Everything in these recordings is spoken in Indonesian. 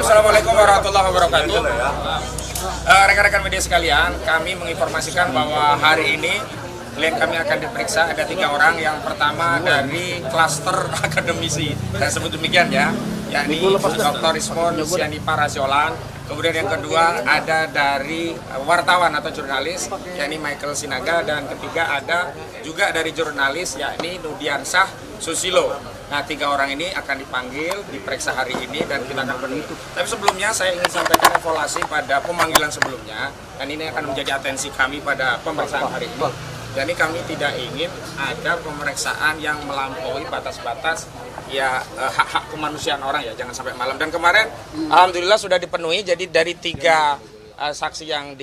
Assalamualaikum warahmatullahi wabarakatuh. Rekan-rekan media sekalian, kami menginformasikan bahwa hari ini klien kami akan diperiksa. Ada 3 orang. Yang pertama dari klaster akademisi, saya sebut demikian ya, yakni Dr. Rismon Yusiani Parasiolan. Kemudian yang kedua ada dari wartawan atau jurnalis, yakni Michael Sinaga. Dan ketiga ada juga dari jurnalis, yakni Nudiansah Susilo. Nah, 3 orang ini akan dipanggil, diperiksa hari ini dan kita akan menuntut. Tapi sebelumnya saya ingin sampaikan evaluasi pada pemanggilan sebelumnya, dan ini akan menjadi atensi kami pada pemeriksaan hari ini. Jadi kami tidak ingin ada pemeriksaan yang melampaui batas-batas ya hak-hak kemanusiaan orang ya, jangan sampai malam. Dan kemarin alhamdulillah sudah dipenuhi. Jadi dari 3 saksi yang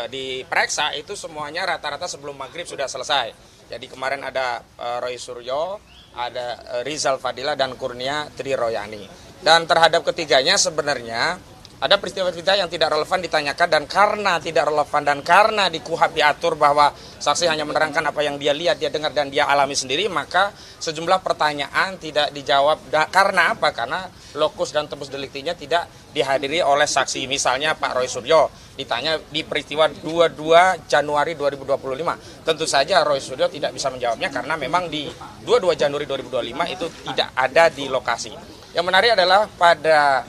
diperiksa itu semuanya rata-rata sebelum maghrib sudah selesai. Jadi kemarin ada Roy Suryo, ada Rizal Fadila dan Kurnia Triroyani. Dan terhadap ketiganya sebenarnya ada peristiwa-peristiwa yang tidak relevan ditanyakan, dan karena tidak relevan dan karena di KUHP diatur bahwa saksi hanya menerangkan apa yang dia lihat, dia dengar dan dia alami sendiri, maka sejumlah pertanyaan tidak dijawab. Karena apa? Karena lokus dan tempus deliktinya tidak dihadiri oleh saksi. Misalnya Pak Roy Suryo ditanya di peristiwa 22 Januari 2025. Tentu saja Roy Suryo tidak bisa menjawabnya karena memang di 22 Januari 2025 itu tidak ada di lokasi. Yang menarik adalah pada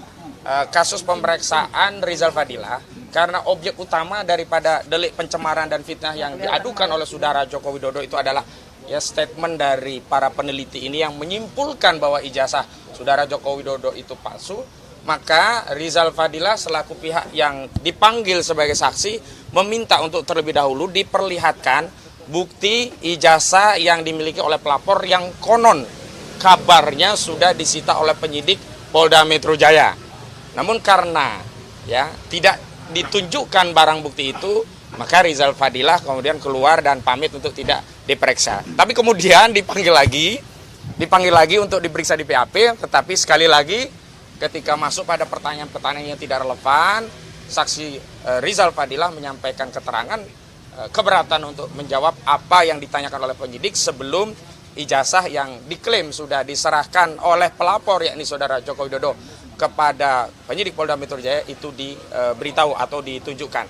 kasus pemeriksaan Rizal Fadila, karena objek utama daripada delik pencemaran dan fitnah yang diadukan oleh saudara Joko Widodo itu adalah ya statement dari para peneliti ini yang menyimpulkan bahwa ijazah saudara Joko Widodo itu palsu. Maka Rizal Fadila selaku pihak yang dipanggil sebagai saksi meminta untuk terlebih dahulu diperlihatkan bukti ijazah yang dimiliki oleh pelapor yang konon kabarnya sudah disita oleh penyidik Polda Metro Jaya. Namun karena ya tidak ditunjukkan barang bukti itu, maka Rizal Fadila kemudian keluar dan pamit untuk tidak diperiksa. Tapi kemudian dipanggil lagi untuk diperiksa di PAP, tetapi sekali lagi ketika masuk pada pertanyaan-pertanyaan yang tidak relevan, saksi Rizal Fadila menyampaikan keterangan keberatan untuk menjawab apa yang ditanyakan oleh penyidik sebelum ijazah yang diklaim sudah diserahkan oleh pelapor yakni saudara Joko Widodo kepada penyidik Polda Metro Jaya itu diberitahu atau ditunjukkan.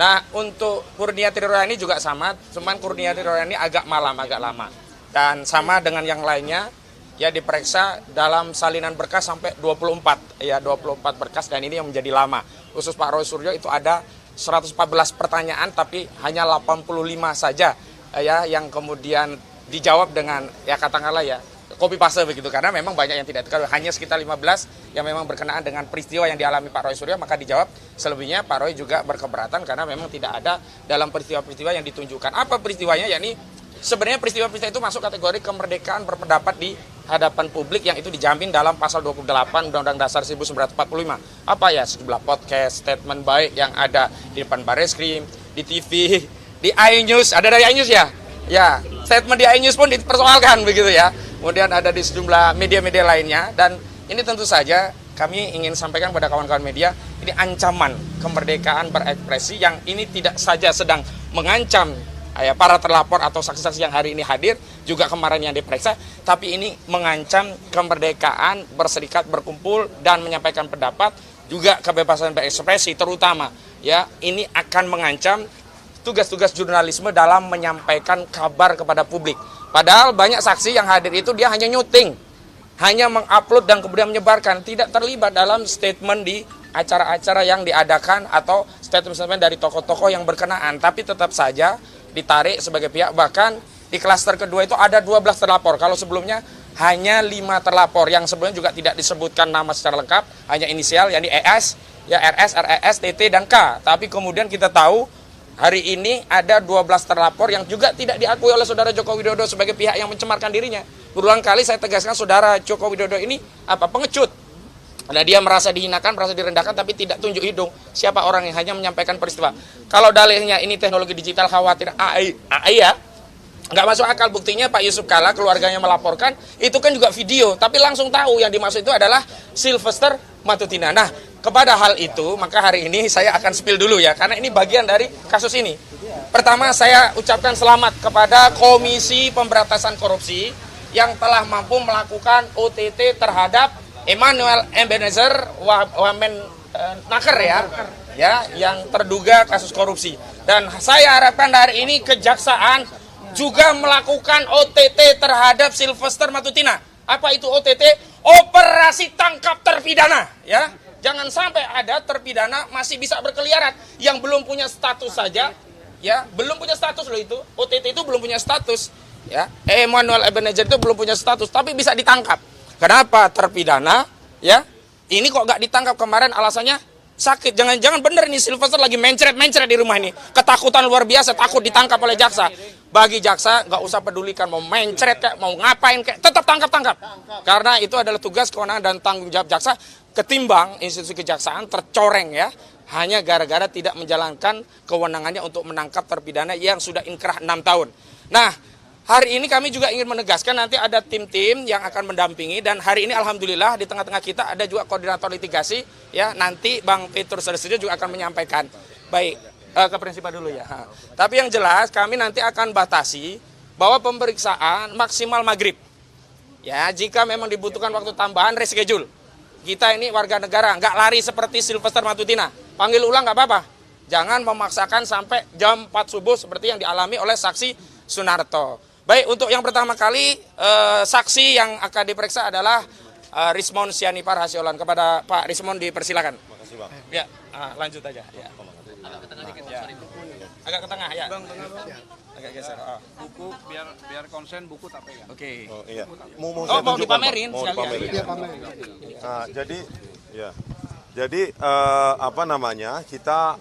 Nah, untuk Kurnia Triroyani juga sama, cuman Kurnia Triroyani agak lama. Dan sama dengan yang lainnya, ya diperiksa dalam salinan berkas sampai 24 berkas, dan ini yang menjadi lama. Khusus Pak Roy Suryo itu ada 114 pertanyaan tapi hanya 85 saja ya yang kemudian dijawab dengan ya katakanlah ya copy paste begitu, karena memang banyak yang tidak diketahui, hanya sekitar 15 yang memang berkenaan dengan peristiwa yang dialami Pak Roy Suryo, maka dijawab. Selebihnya Pak Roy juga berkeberatan karena memang tidak ada dalam peristiwa-peristiwa yang ditunjukkan. Apa peristiwanya? Yakni sebenarnya peristiwa-peristiwa itu masuk kategori kemerdekaan berpendapat di hadapan publik yang itu dijamin dalam pasal 28 Undang-Undang Dasar 1945. Apa ya? Sejumlah podcast, statement baik yang ada di depan Barreskrim, di TV, di iNews, ada dari iNews ya? Ya, statement di iNews pun dipersoalkan begitu ya. Kemudian ada di sejumlah media-media lainnya, dan ini tentu saja kami ingin sampaikan pada kawan-kawan media, ini ancaman kemerdekaan berekspresi yang ini tidak saja sedang mengancam para terlapor atau saksi-saksi yang hari ini hadir, juga kemarin yang diperiksa, tapi ini mengancam kemerdekaan berserikat, berkumpul, dan menyampaikan pendapat, juga kebebasan berekspresi terutama. Ya, ini akan mengancam tugas-tugas jurnalisme dalam menyampaikan kabar kepada publik. Padahal banyak saksi yang hadir itu dia hanya nyuting, hanya mengupload dan kemudian menyebarkan, tidak terlibat dalam statement di acara-acara yang diadakan atau statement-statement dari tokoh-tokoh yang berkenaan. Tapi tetap saja ditarik sebagai pihak. Bahkan di klaster kedua itu ada 12 terlapor. Kalau sebelumnya hanya 5 terlapor yang sebelumnya juga tidak disebutkan nama secara lengkap, hanya inisial yakni ES, ya RS, RES, TT dan K. Tapi kemudian kita tahu hari ini ada 12 terlapor yang juga tidak diakui oleh saudara Joko Widodo sebagai pihak yang mencemarkan dirinya. Berulang kali saya tegaskan saudara Joko Widodo ini pengecut. Nah, dia merasa dihinakan, merasa direndahkan, tapi tidak tunjuk hidung siapa orang yang hanya menyampaikan peristiwa. Kalau dalihnya ini teknologi digital khawatir AI ya, nggak masuk akal. Buktinya Pak Yusuf Kalla keluarganya melaporkan, itu kan juga video, tapi langsung tahu yang dimaksud itu adalah Sylvester Matutina. Nah, kepada hal itu, maka hari ini saya akan spill dulu ya, karena ini bagian dari kasus ini. Pertama, saya ucapkan selamat kepada Komisi Pemberantasan Korupsi yang telah mampu melakukan OTT terhadap Emmanuel Ebenezer Wamen Naker ya, yang terduga kasus korupsi. Dan saya harapkan hari ini kejaksaan juga melakukan OTT terhadap Sylvester Matutina. Apa itu OTT? Operasi tangkap terpidana, ya. Jangan sampai ada terpidana masih bisa berkeliaran yang belum punya status saja, ya, belum punya status loh itu. OTT itu belum punya status, ya. Emmanuel Ebenezer itu belum punya status tapi bisa ditangkap. Kenapa terpidana, ya? Ini kok gak ditangkap kemarin alasannya sakit. Jangan-jangan bener ini Sylvester lagi mencret-mencret di rumah ini. Ketakutan luar biasa, takut ditangkap oleh jaksa. Bagi jaksa gak usah pedulikan mau mencret kayak mau ngapain kayak, tetap tangkap. Karena itu adalah tugas, kewenangan dan tanggung jawab jaksa, ketimbang institusi kejaksaan tercoreng ya. Hanya gara-gara tidak menjalankan kewenangannya untuk menangkap terpidana yang sudah inkrah 6 tahun. Nah, hari ini kami juga ingin menegaskan nanti ada tim-tim yang akan mendampingi, dan hari ini alhamdulillah di tengah-tengah kita ada juga koordinator litigasi ya, nanti Bang Petrus Sulistyo juga akan menyampaikan. Baik, ke prinsipal dulu ya. Tapi yang jelas kami nanti akan batasi bahwa pemeriksaan maksimal maghrib. Ya, jika memang dibutuhkan waktu tambahan reschedule. Kita ini warga negara, nggak lari seperti Sylvester Matutina. Panggil ulang nggak apa-apa. Jangan memaksakan sampai jam 4 subuh seperti yang dialami oleh saksi Sunarto. Baik, untuk yang pertama kali saksi yang akan diperiksa adalah Rismond Sianipar Hasiolan. Kepada Pak Rismond dipersilakan. Makasih, Bang. Ya, lanjut aja. Ya. Agak ke tengah dikit, Ya. sorry. Agak ke tengah ya. Bang, tengah, Bang. Agak geser. Oh. Buku biar konsen buku tapi ya. Oke. Oh, iya. Mau Oh, saya mau tunjukkan, dipamerin Bang. Mau sekalian. dipamerin. Iya, pamerin. Nah, jadi apa namanya? Kita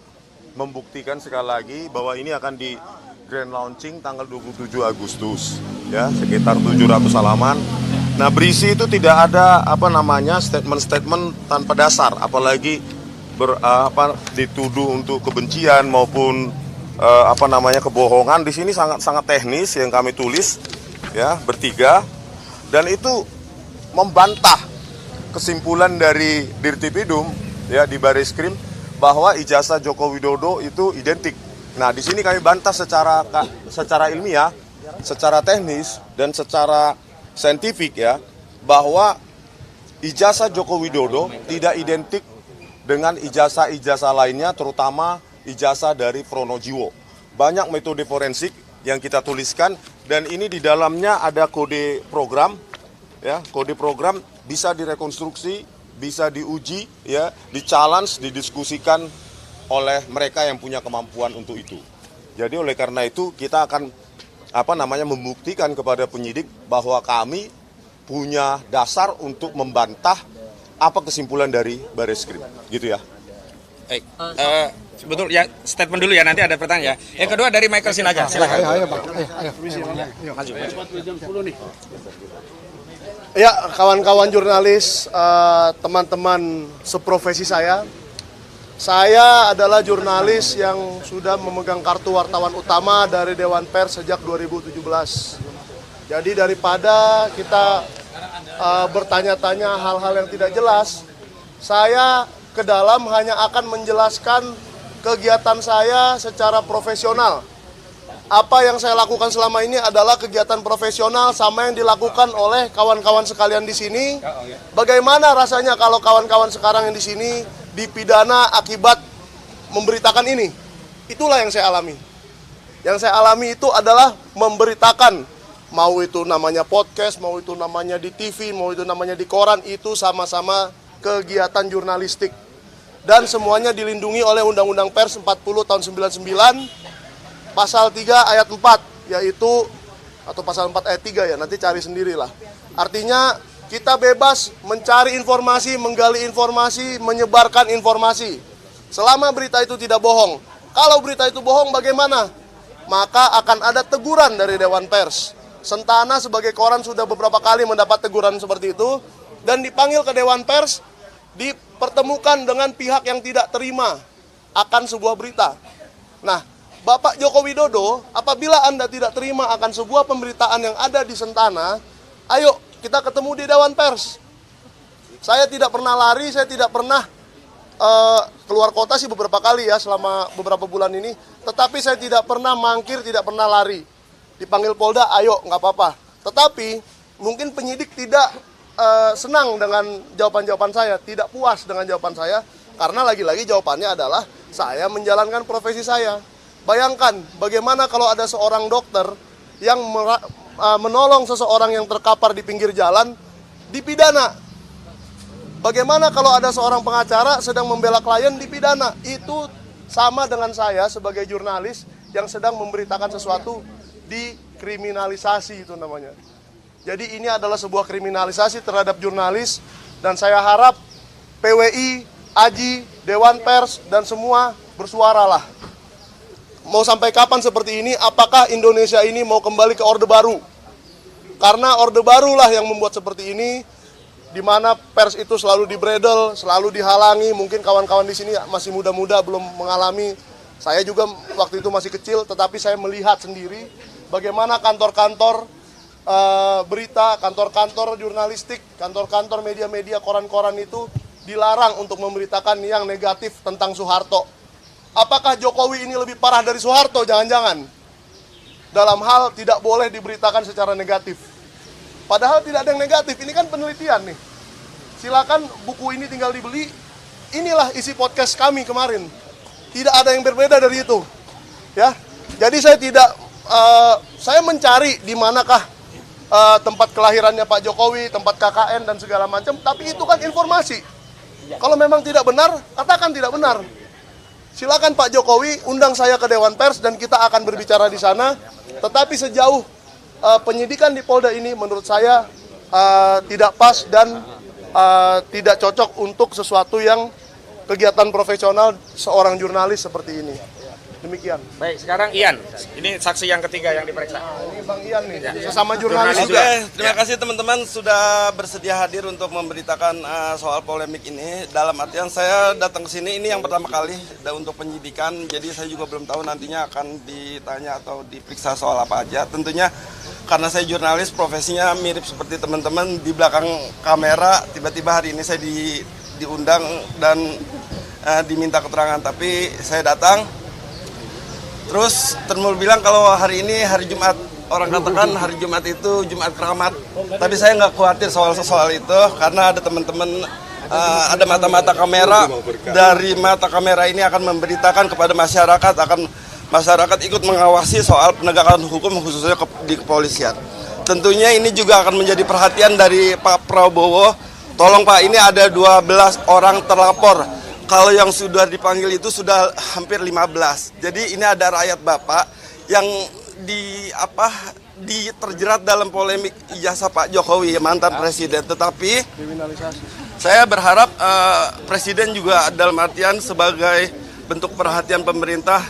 membuktikan sekali lagi bahwa ini akan di grand launching tanggal 27 Agustus ya, sekitar 700 halaman. Nah, berisi itu tidak ada apa namanya statement-statement tanpa dasar, apalagi dituduh untuk kebencian maupun apa namanya kebohongan. Di sini sangat teknis yang kami tulis ya, bertiga, dan itu membantah kesimpulan dari Dirtipidum ya di Bareskrim bahwa ijazah Joko Widodo itu identik. Nah, di sini kami bantah secara ilmiah, secara teknis dan secara saintifik ya, bahwa ijazah Joko Widodo tidak identik dengan ijazah-ijazah lainnya, terutama ijazah dari Pronojiwo. Banyak metode forensik yang kita tuliskan, dan ini di dalamnya ada kode program ya, kode program bisa direkonstruksi, bisa diuji ya, di-challenge, didiskusikan oleh mereka yang punya kemampuan untuk itu. Jadi oleh karena itu kita akan membuktikan kepada penyidik bahwa kami punya dasar untuk membantah apa kesimpulan dari Bareskrim, gitu ya. Baik. Betul ya, statement dulu ya, nanti ada pertanyaan ya. Yang kedua dari Michael Sinaga, silakan. Ayo, Bang. Ayo. Maju. Ya, kawan-kawan jurnalis, teman-teman seprofesi saya adalah jurnalis yang sudah memegang kartu wartawan utama dari Dewan Pers sejak 2017. Jadi daripada kita bertanya-tanya hal-hal yang tidak jelas, saya ke dalam hanya akan menjelaskan kegiatan saya secara profesional. Apa yang saya lakukan selama ini adalah kegiatan profesional sama yang dilakukan oleh kawan-kawan sekalian di sini. Bagaimana rasanya kalau kawan-kawan sekarang yang di sini dipidana akibat memberitakan ini? Itulah yang saya alami. Yang saya alami itu adalah memberitakan, mau itu namanya podcast, mau itu namanya di TV, mau itu namanya di koran, itu sama-sama kegiatan jurnalistik. Dan semuanya dilindungi oleh Undang-Undang Pers 40 tahun 99, pasal 3 ayat 4, yaitu, atau pasal 4 ayat 3 ya, nanti cari sendirilah. Artinya kita bebas mencari informasi, menggali informasi, menyebarkan informasi, selama berita itu tidak bohong. Kalau berita itu bohong bagaimana? Maka akan ada teguran dari Dewan Pers. Sentana sebagai koran sudah beberapa kali mendapat teguran seperti itu, dan dipanggil ke Dewan Pers, dipertemukan dengan pihak yang tidak terima akan sebuah berita. Nah, Bapak Joko Widodo, apabila Anda tidak terima akan sebuah pemberitaan yang ada di Sentana, ayo kita ketemu di Dewan Pers. Saya tidak pernah lari, saya tidak pernah keluar kota sih beberapa kali ya selama beberapa bulan ini, tetapi saya tidak pernah mangkir, tidak pernah lari. Dipanggil Polda, ayo nggak apa-apa. Tetapi mungkin penyidik tidak senang dengan jawaban-jawaban saya, tidak puas dengan jawaban saya, karena lagi-lagi jawabannya adalah saya menjalankan profesi saya. Bayangkan bagaimana kalau ada seorang dokter yang menolong seseorang yang terkapar di pinggir jalan, dipidana. Bagaimana kalau ada seorang pengacara sedang membela klien, dipidana. Itu sama dengan saya sebagai jurnalis yang sedang memberitakan sesuatu, dikriminalisasi itu namanya. Jadi ini adalah sebuah kriminalisasi terhadap jurnalis, dan saya harap PWI, AJI, Dewan Pers, dan semua bersuaralah. Mau sampai kapan seperti ini? Apakah Indonesia ini mau kembali ke Orde Baru? Karena Orde Barulah yang membuat seperti ini, di mana pers itu selalu dibredel, selalu dihalangi. Mungkin kawan-kawan di sini masih muda-muda, belum mengalami. Saya juga waktu itu masih kecil, tetapi saya melihat sendiri bagaimana kantor-kantor berita, kantor-kantor jurnalistik, kantor-kantor media-media, koran-koran itu dilarang untuk memberitakan yang negatif tentang Soeharto. Apakah Jokowi ini lebih parah dari Soeharto? Jangan-jangan. Dalam hal tidak boleh diberitakan secara negatif. Padahal tidak ada yang negatif, ini kan penelitian nih. Silakan buku ini tinggal dibeli. Inilah isi podcast kami kemarin. Tidak ada yang berbeda dari itu. Ya. Jadi saya mencari di manakah tempat kelahirannya Pak Jokowi, tempat KKN dan segala macam, tapi itu kan informasi. Kalau memang tidak benar, katakan tidak benar. Silakan Pak Jokowi undang saya ke Dewan Pers dan kita akan berbicara di sana. Tetapi sejauh penyidikan di Polda ini menurut saya tidak pas dan tidak cocok untuk sesuatu yang kegiatan profesional seorang jurnalis seperti ini. Demikian. Baik, sekarang Ian. Ini saksi yang ketiga yang diperiksa. Ini Bang Ian nih, sesama jurnalis Oke, juga. terima kasih teman-teman sudah bersedia hadir untuk memberitakan soal polemik ini. Dalam artian saya datang ke sini ini yang pertama kali untuk penyidikan, jadi saya juga belum tahu nantinya akan ditanya atau diperiksa soal apa aja. Tentunya karena saya jurnalis, profesinya mirip seperti teman-teman di belakang kamera. Tiba-tiba hari ini saya diundang dan diminta keterangan, tapi saya datang. Terus termul bilang kalau hari ini hari Jumat, orang katakan hari Jumat itu Jumat keramat. Tapi saya nggak khawatir soal itu karena ada teman-teman, ada mata-mata kamera. Dari mata kamera ini akan memberitakan kepada masyarakat, akan masyarakat ikut mengawasi soal penegakan hukum khususnya di kepolisian. Tentunya ini juga akan menjadi perhatian dari Pak Prabowo. Tolong Pak, ini ada 12 orang terlapor. Kalau yang sudah dipanggil itu sudah hampir 15. Jadi ini ada rakyat Bapak yang terjerat dalam polemik ijazah Pak Jokowi, mantan presiden. Tetapi saya berharap presiden juga dalam artian sebagai bentuk perhatian pemerintah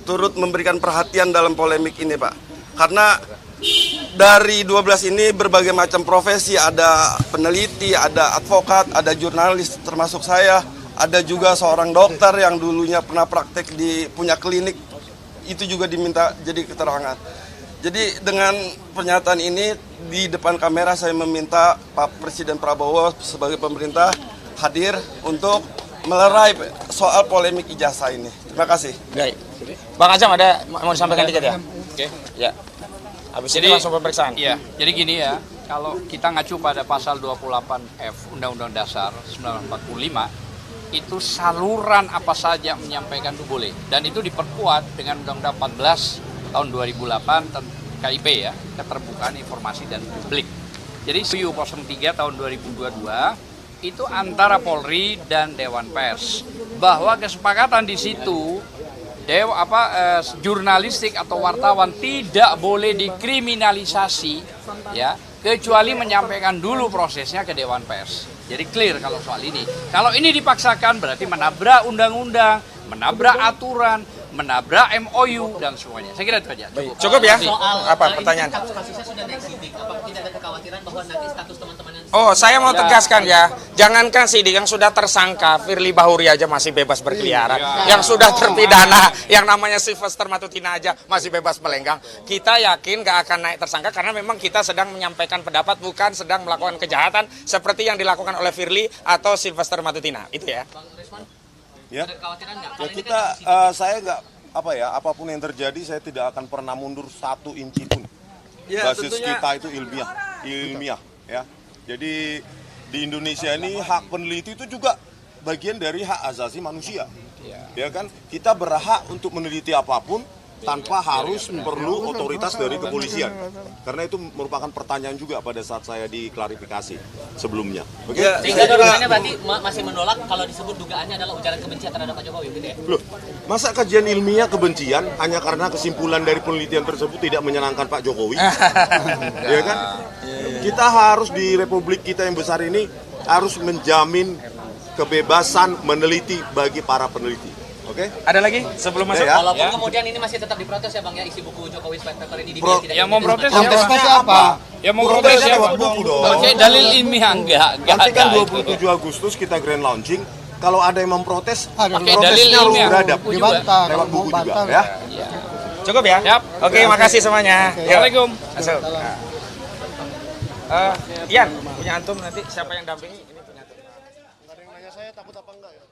turut memberikan perhatian dalam polemik ini, Pak. Karena dari 12 ini berbagai macam profesi, ada peneliti, ada advokat, ada jurnalis termasuk saya. Ada juga seorang dokter yang dulunya pernah praktek punya klinik, itu juga diminta jadi keterangan. Jadi dengan pernyataan ini di depan kamera saya meminta Pak Presiden Prabowo sebagai pemerintah hadir untuk melerai soal polemik ijazah ini. Terima kasih. Baik. Bang Ajam ada mau disampaikan dikit ya? Oke. Ya. Habis ini langsung pemeriksaan. Iya, jadi gini ya, kalau kita ngacu pada pasal 28F Undang-Undang Dasar 1945, itu saluran apa saja menyampaikan itu boleh, dan itu diperkuat dengan Undang-Undang 14 tahun 2008 KIP ya, keterbukaan informasi dan publik. Jadi UU 03 tahun 2022 itu antara Polri dan Dewan Pers, bahwa kesepakatan di situ jurnalistik atau wartawan tidak boleh dikriminalisasi ya, kecuali menyampaikan dulu prosesnya ke Dewan Pers. Jadi clear kalau soal ini. Kalau ini dipaksakan berarti menabrak undang-undang, menabrak aturan, menabrak MOU dan semuanya. Saya kira itu aja. Cukup ya? Soal Apa pertanyaan? kasusnya sudah naik sidik, apakah tidak ada kekhawatiran bahwa nanti status teman-teman yang Oh, saya mau tegaskan ya, jangankan sidik yang sudah tersangka, Firly Bahuri aja masih bebas berkeliaran. Yang sudah terpidana, yang namanya Sylvester Matutina aja masih bebas melenggang. Kita yakin gak akan naik tersangka karena memang kita sedang menyampaikan pendapat, bukan sedang melakukan kejahatan seperti yang dilakukan oleh Firly atau Sylvester Matutina. Itu ya. Ya, ada kekhawatiran nggak? ya kita, saya nggak apapun yang terjadi saya tidak akan pernah mundur 1 inci pun. Ya, Basis tentunya kita itu ilmiah, ya. Jadi di Indonesia ini hak peneliti itu juga bagian dari hak asasi manusia. Ya kan? Kita berhak untuk meneliti apapun tanpa harus perlu otoritas dari kepolisian. Karena itu merupakan pertanyaan juga pada saat saya diklarifikasi sebelumnya. Oke? Sehingga dorongannya berarti masih menolak kalau disebut dugaannya adalah ujaran kebencian terhadap Pak Jokowi, gitu ya? Loh, masa kajian ilmiah kebencian hanya karena kesimpulan dari penelitian tersebut tidak menyenangkan Pak Jokowi? Ya kan? Kita harus di Republik kita yang besar ini harus menjamin kebebasan meneliti bagi para peneliti. Oke? Ada lagi sebelum masuk? Ya. Walaupun kemudian ini masih tetap diprotes ya Bang ya, isi buku Jokowi White Paper ini tidak Yang mau protes Protesnya siapa? apa? Yang mau protes Protesnya siapa? lewat buku dong. Pakai dalil ilmiah enggak Nanti kan ada 27 itu. Agustus kita grand launching. Kalau ada yang memprotes, Pakai dalil protesnya harus ilmiah. beradab. Buku juga. Lewat buku juga, ya. Cukup ya? Siap. Oke, makasih semuanya. Yuk. Assalamualaikum. Masuk. Ian, punya antum nanti siapa yang dampingi? Ini punya antum. Nggak ada yang nanya saya takut apa enggak ya?